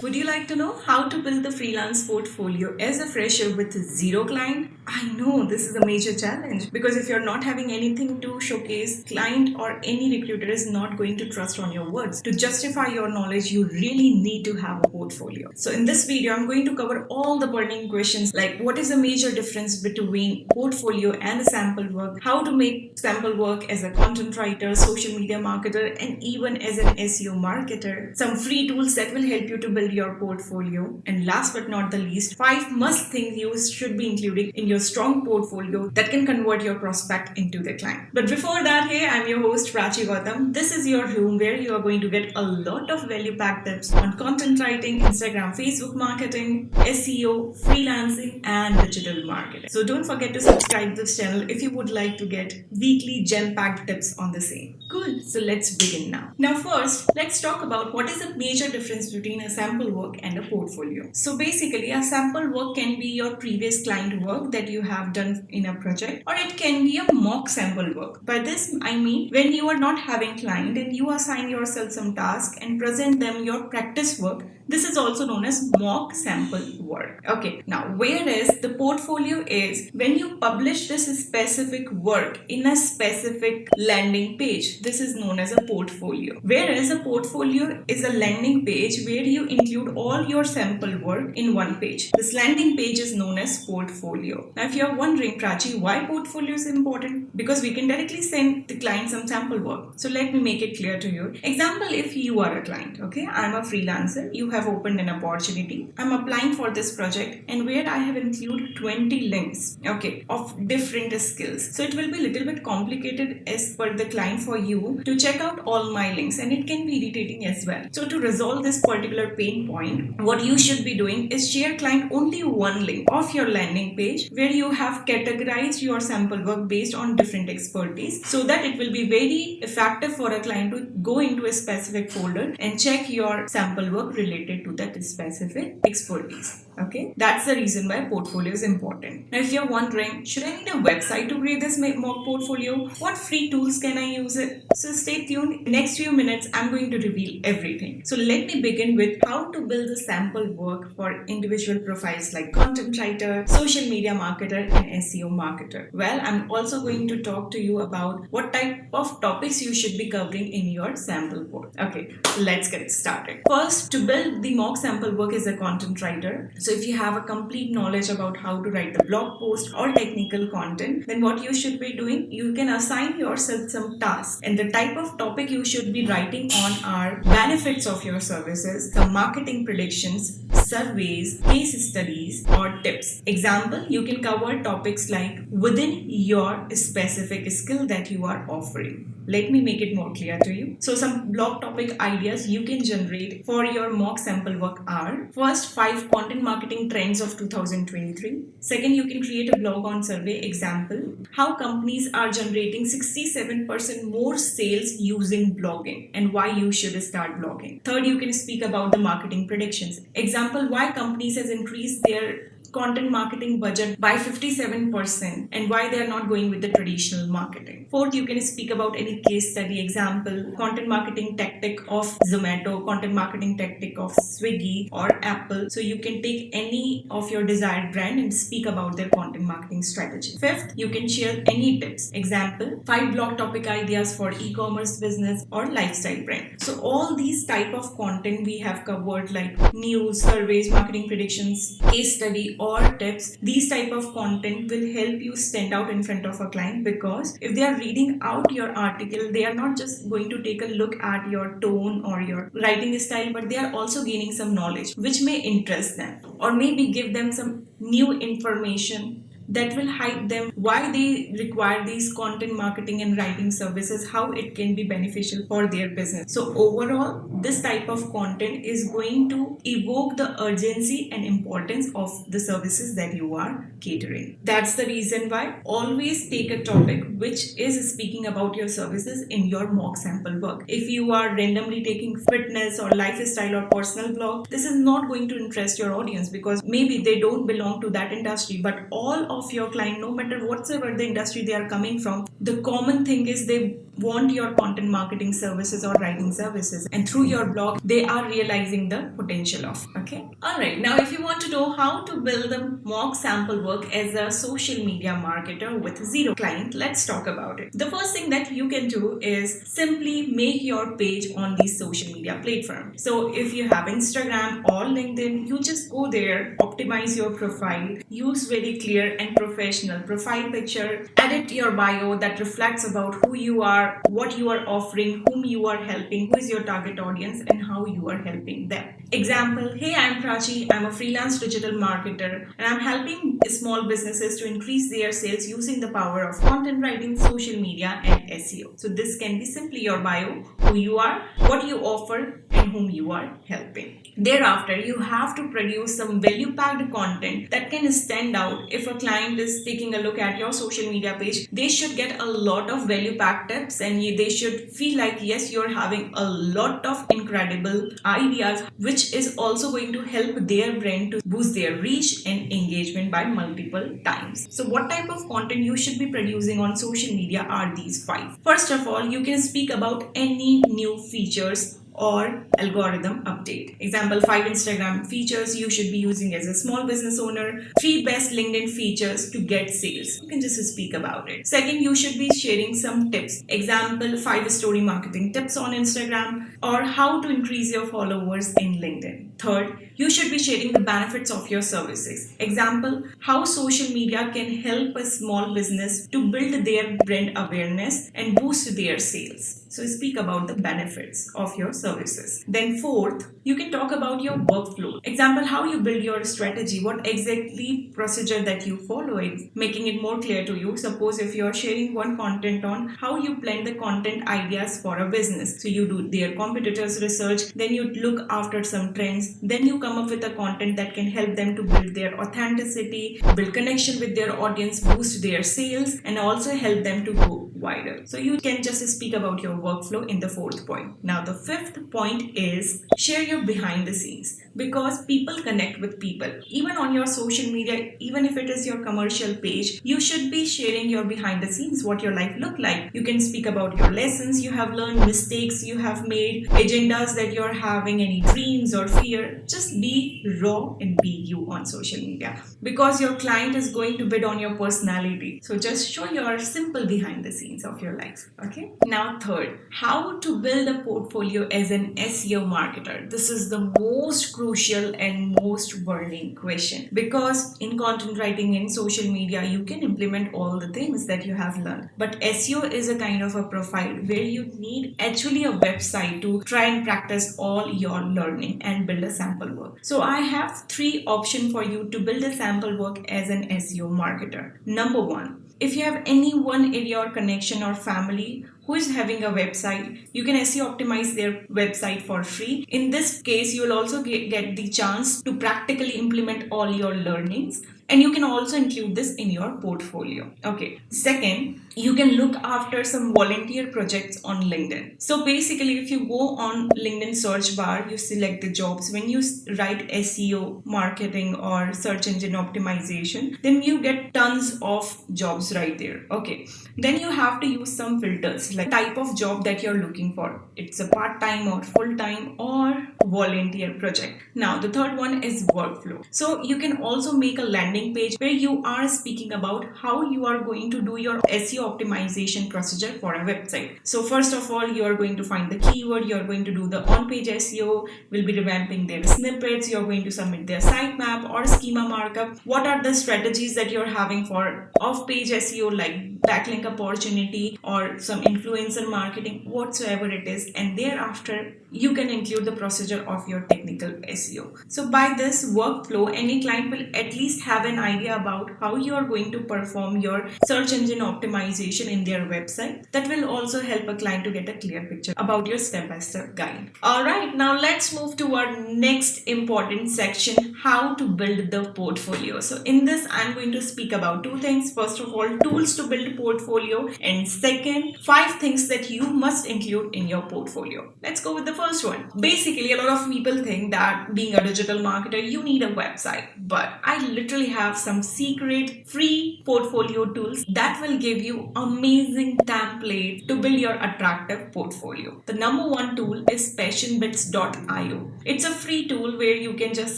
Would you like to know how to build the freelance portfolio as a fresher with zero client? I know this is a major challenge because if you're not having anything to showcase, client or any recruiter is not going to trust on your words. To justify your knowledge, you really need to have a portfolio. So in this video, I'm going to cover all the burning questions like what is the major difference between portfolio and a sample work, how to make sample work as a content writer, social media marketer, and even as an SEO marketer, some free tools that will help you to build your portfolio, and last but not the least, 5 must things you should be including in your strong portfolio that can convert your prospect into the client. But before that, hey, I'm your host Prachi Gautam. This is your room where you are going to get a lot of value packed tips on content writing, Instagram, Facebook marketing, SEO, freelancing, and digital marketing. So don't forget to subscribe this channel if you would like to get weekly gem packed tips on the same. Cool. So let's begin now. Now first, let's talk about what is the major difference between a sample work and a portfolio. So basically, a sample work can be your previous client work that you have done in a project, or it can be a mock sample work. By this I mean when you are not having client and you assign yourself some task and present them your practice work. This is also known as mock sample work. Okay, now whereas the portfolio is when you publish this specific work in a specific landing page. This is known as a portfolio. Whereas a portfolio is a landing page where you include all your sample work in one page. This landing page is known as portfolio. Now if you're wondering, Prachi, why portfolio is important? Because we can directly send the client some sample work. So let me make it clear to you. Example, if you are a client, okay, I'm a freelancer, you have opened an opportunity, I'm applying for this project, and where I have included 20 links, okay, of different skills. So it will be a little bit complicated as per the client for you to check out all my links, and it can be irritating as well. So to resolve this particular pain point, what you should be doing is share client only one link of your landing page where you have categorized your sample work based on different expertise, so that it will be very effective for a client to go into a specific folder and check your sample work related to that specific expertise. Okay, that's the reason why portfolio is important. Now if you're wondering, should I need a website to create this mock portfolio? What free tools can I use it? So stay tuned. Next few minutes I'm going to reveal everything. So let me begin with how to build a sample work for individual profiles like content writer, social media marketer, and SEO marketer. Well, I'm also going to talk to you about what type of topics you should be covering in your sample work. Okay, let's get started. First, to build the mock sample work as a content writer. So if you have a complete knowledge about how to write the blog post or technical content, then what you should be doing, you can assign yourself some tasks, and the type of topic you should be writing on are benefits of your services, some marketing predictions, surveys, case studies, or tips. Example, you can cover topics like within your specific skill that you are offering. Let me make it more clear to you. So some blog topic ideas you can generate for your mock sample work are: first, 5 content marketing trends of 2023. Second, you can create a blog on survey. Example, how companies are generating 67% more sales using blogging and why you should start blogging. Third, you can speak about the marketing predictions. Example, why companies has increased their content marketing budget by 57% and why they are not going with the traditional marketing. Fourth, you can speak about any case study. Example, content marketing tactic of Zomato, content marketing tactic of Swiggy or Apple. So you can take any of your desired brand and speak about their content marketing strategy. Fifth, you can share any tips. Example, 5 blog topic ideas for e-commerce business or lifestyle brand. So all these type of content we have covered, like news, surveys, marketing predictions, case study, or tips. These type of content will help you stand out in front of a client, because if they are reading out your article, they are not just going to take a look at your tone or your writing style, but they are also gaining some knowledge which may interest them, or maybe give them some new information that will hype them why they require these content marketing and writing services, how it can be beneficial for their business. So overall, this type of content is going to evoke the urgency and importance of the services that you are catering. That's the reason why always take a topic which is speaking about your services in your mock sample work. If you are randomly taking fitness or lifestyle or personal blog, this is not going to interest your audience, because maybe they don't belong to that industry. But all of your client, no matter whatsoever the industry they are coming from, the common thing is they want your content marketing services or writing services, and through your blog they are realizing the potential of. Okay, all right, now if you want to know how to build a mock sample work as a social media marketer with zero client, let's talk about it. The first thing that you can do is simply make your page on these social media platforms. So if you have Instagram or LinkedIn, you just go there, optimize your profile, use very clear and professional profile picture, edit your bio that reflects about who you are, what you are offering, whom you are helping, who is your target audience, and how you are helping them. Example, hey, I'm Prachi, I'm a freelance digital marketer, and I'm helping small businesses to increase their sales using the power of content writing, social media, and SEO. So this can be simply your bio, who you are, what you offer, and whom you are helping. Thereafter, you have to produce some value-packed content that can stand out. If a client is taking a look at your social media page, they should get a lot of value-packed tips, and they should feel like, yes, you're having a lot of incredible ideas, which is also going to help their brand to boost their reach and engagement by multiple times. So what type of content you should be producing on social media are these 5. First of all, you can speak about any new features or algorithm update. Example, 5 Instagram features you should be using as a small business owner, 3 best LinkedIn features to get sales. You can just speak about it. Second, you should be sharing some tips. Example, 5 story marketing tips on Instagram, or how to increase your followers in LinkedIn. Third, you should be sharing the benefits of your services. Example, how social media can help a small business to build their brand awareness and boost their sales. So speak about the benefits of your services. Then fourth, you can talk about your workflow. Example, how you build your strategy, what exactly procedure that you follow, making it more clear to you. Suppose if you're sharing one content on how you plan the content ideas for a business. So you do their competitors research, then you look after some trends, then you come up with a content that can help them to build their authenticity, build connection with their audience, boost their sales, and also help them to go wider. So you can just speak about your workflow in the fourth point. Now the fifth point is share your behind the scenes, because people connect with people. Even on your social media, even if it is your commercial page, you should be sharing your behind the scenes, what your life look like. You can speak about your lessons you have learned, mistakes you have made, agendas that you're having, any dreams or fear. Just be raw and be you on social media, because your client is going to bid on your personality. So just show your simple behind the scenes of your life. Okay. Now third, how to build a portfolio as an SEO marketer. This is the most crucial and most burning question, because in content writing in social media you can implement all the things that you have learned, but SEO is a kind of a profile where you need actually a website to try and practice all your learning and build a sample work. So I have 3 options for you to build a sample work as an SEO marketer. Number 1, if you have anyone in your connection or family who is having a website, you can SEO optimize their website for free. In this case, you will also get the chance to practically implement all your learnings, and you can also include this in your portfolio. Okay. Second, you can look after some volunteer projects on LinkedIn. So basically, if you go on LinkedIn search bar, you select the jobs. When you write SEO marketing or search engine optimization, then you get tons of jobs right there. Okay. Then you have to use some filters, like type of job that you're looking for. It's a part-time or full-time or volunteer project. Now the third one is workflow. So you can also make a landing page where you are speaking about how you are going to do your SEO optimization procedure for a website. So first of all, you are going to find the keyword, you are going to do the on-page SEO, will be revamping their snippets, you are going to submit their sitemap or schema markup. What are the strategies that you're having for off-page SEO, like backlink opportunity or some influencer marketing, whatsoever it is, and thereafter you can include the procedure of your technical SEO. So by this workflow, any client will at least have an idea about how you are going to perform your search engine optimization in their website. That will also help a client to get a clear picture about your step-by-step guide. Alright, now let's move to our next important section, how to build the portfolio. So in this, I'm going to speak about 2 things. First of all, tools to build a portfolio, and second, 5 things that you must include in your portfolio. Let's go with the first one, basically a lot of people think that being a digital marketer, you need a website. But I literally have some secret free portfolio tools that will give you amazing template to build your attractive portfolio. The number one tool is passionbits.io. It's a free tool where you can just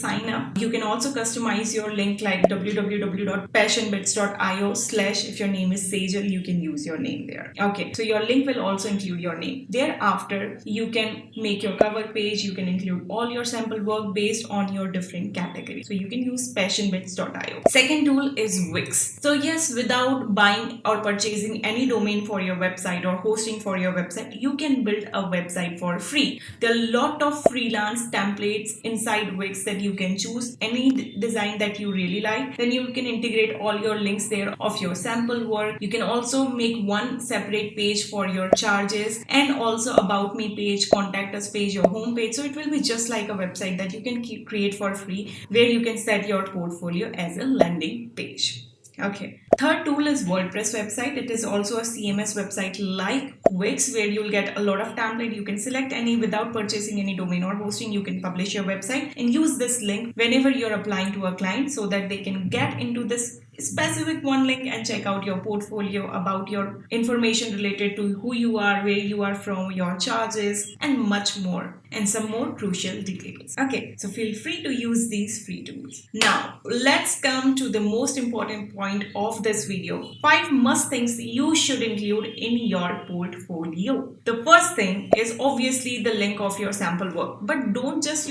sign up. You can also customize your link like www.passionbits.io/ if your name is Sejal, you can use your name there. Okay, so your link will also include your name. Thereafter, you can make your cover page. You can include all your sample work based on your different categories. So you can use passionbits.io. Second tool is Wix. So yes, without buying or purchasing any domain for your website or hosting for your website, you can build a website for free. There are a lot of freelance templates inside Wix that you can choose any design that you really like. Then you can integrate all your links there of your sample work. You can also make one separate page for your charges and also about me page, contact us page, your home page. So it will be just like a website that you can create for free, where you can set your portfolio as a landing page. Okay. Third tool is WordPress website. It is also a CMS website like Wix, where you'll get a lot of template. You can select any without purchasing any domain or hosting. You can publish your website and use this link whenever you're applying to a client so that they can get into this specific one link and check out your portfolio, about your information related to who you are, where you are from, your charges, and much more, and some more crucial details. Okay, so feel free to use these free tools. Now, let's come to the most important point of this video. 5 must things you should include in your portfolio. The first thing is obviously the link of your sample work, but don't just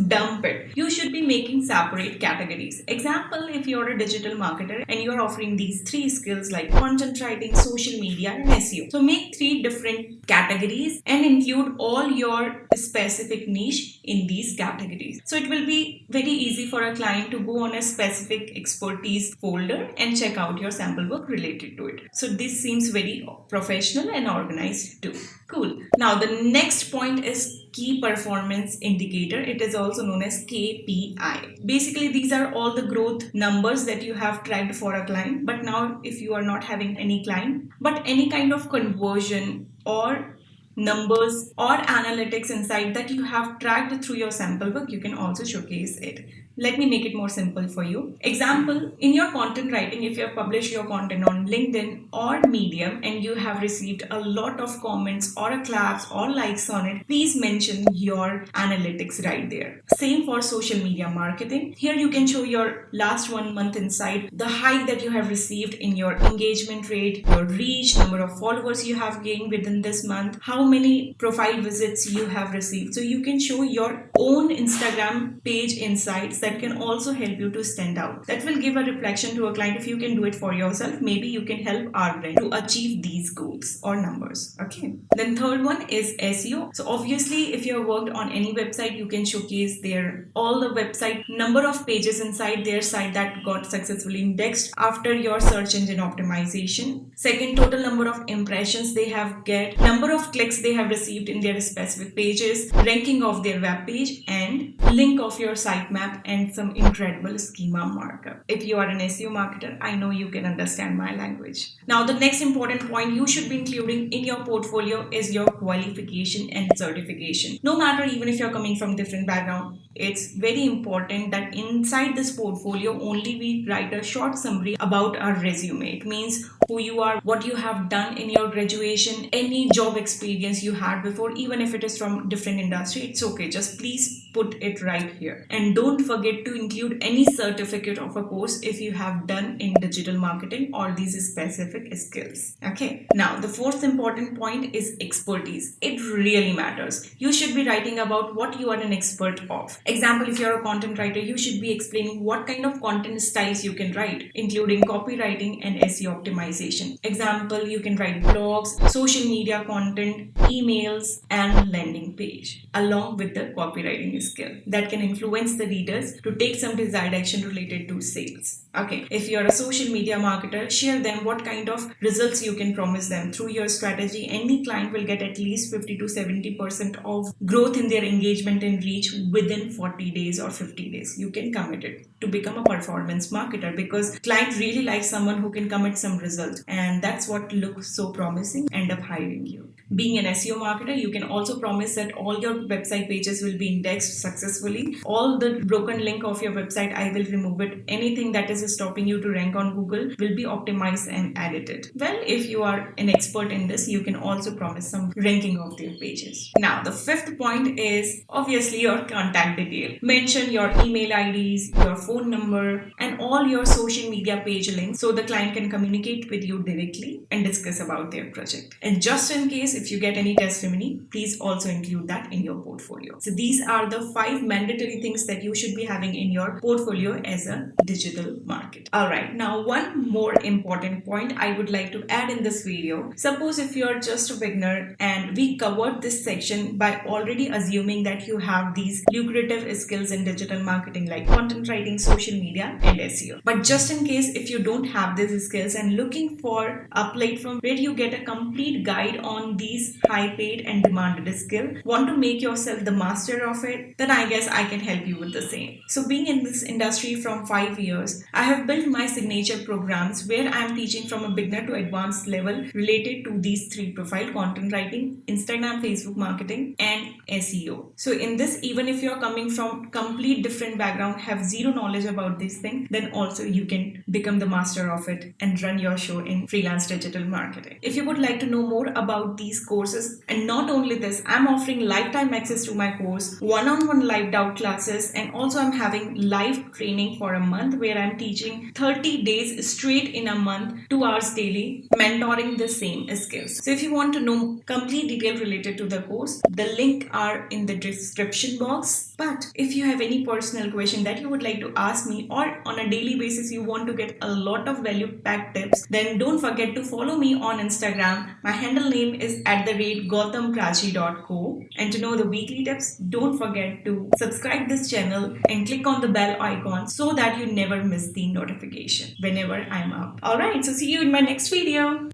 dump it. You should be making separate categories. Example, if you're a digital marketer and you're offering these 3 skills like content writing, social media, and SEO. So make 3 different categories and include all your specific niche in these categories. So it will be very easy for a client to go on a specific expertise folder and check out your sample work related to it. So this seems very professional and organized too. Cool. Now the next point is key performance indicator. It is also known as KPI. Basically, these are all the growth numbers that you have tracked for a client. But now if you are not having any client, but any kind of conversion or numbers or analytics inside that you have tracked through your sample work, you can also showcase it. Let me make it more simple for you. Example, in your content writing, if you have published your content on LinkedIn or Medium and you have received a lot of comments or claps or likes on it, please mention your analytics right there. Same for social media marketing. Here you can show your last 1 month inside, the hike that you have received in your engagement rate, your reach, number of followers you have gained within this month, how many profile visits you have received. So you can show your own Instagram page insights that can also help you to stand out. That will give a reflection to a client. If you can do it for yourself, maybe you can help our brand to achieve these goals or numbers. Okay. Then third one is SEO. So obviously, if you have worked on any website, you can showcase their all the website number of pages inside their site that got successfully indexed after your search engine optimization. Second, total number of impressions they have get, number of clicks they have received in their specific pages, ranking of their web page, and link of your sitemap and some incredible schema markup. If you are an SEO marketer, I know you can understand my language. Now, the next important point you should be including in your portfolio is your qualification and certification. No matter even if you're coming from different background, it's very important that inside this portfolio only we write a short summary about our resume. It means who you are, what you have done in your graduation, any job experience you had before, even if it is from different industry, it's okay. Just please put it right here. And don't forget to include any certificate of a course if you have done in digital marketing or these specific skills. Okay. Now, the fourth important point is expertise. It really matters. You should be writing about what you are an expert of. Example, if you're a content writer, you should be explaining what kind of content styles you can write, including copywriting and SEO optimization. Example, you can write blogs, social media content, emails, and landing page, along with the copywriting skill that can influence the readers to take some desired action related to sales. Okay, if you're a social media marketer, share them what kind of results you can promise them through your strategy. Any client will get at least 50 to 70% of growth in their engagement and reach within 40 days or 50 days. You can commit it to become a performance marketer because client really likes someone who can commit some results, and that's what looks so promising, end up hiring you. being an SEO marketer, you can also promise that all your website pages will be indexed successfully. All the broken link of your website, I will remove it. Anything that is stopping you to rank on Google will be optimized and edited. Well, if you are an expert in this, you can also promise some ranking of their pages. Now, the fifth point is obviously your contact detail. Mention your email IDs, your phone number, and all your social media page links so the client can communicate with you directly and discuss about their project. And just in case if you get any testimony, please also include that in your portfolio. So these are the 5 mandatory things that you should be having in your portfolio as a digital marketer. Alright, now one more important point I would like to add in this video. Suppose if you are just a beginner and we covered this section by already assuming that you have these lucrative skills in digital marketing like content writing, social media, and SEO. But just in case if you don't have these skills and looking for a platform where you get a complete guide on these high paid and demanded skills, want to make yourself the master of it, then I guess I can help you with the same. So being in this industry from 5 years, I have built my signature programs where I am teaching from a beginner to advanced level related to these 3 profile: content writing, Instagram, Facebook marketing, and SEO. So in this, even if you're coming from complete different background, have zero knowledge about these things, then also you can become the master of it and run your show in freelance digital marketing. If you would like to know more about these courses, and not only this, I'm offering lifetime access to my course, one-on-one live doubt classes, and also I'm having live training for a month where I'm teaching 30 days straight in a month, 2 hours daily, mentoring the same skills. So if you want to know complete detail related to the course, the link are in the description box. But if you have any personal question that you would like to ask me, or on a daily basis you want to get a lot of value packed tips, then don't forget to follow me on Instagram. My handle name is @GautamPrachi.co. And to know the weekly tips, don't forget to subscribe this channel and click on the bell icon so that you never miss the notification whenever I'm up. Alright, so see you in my next video.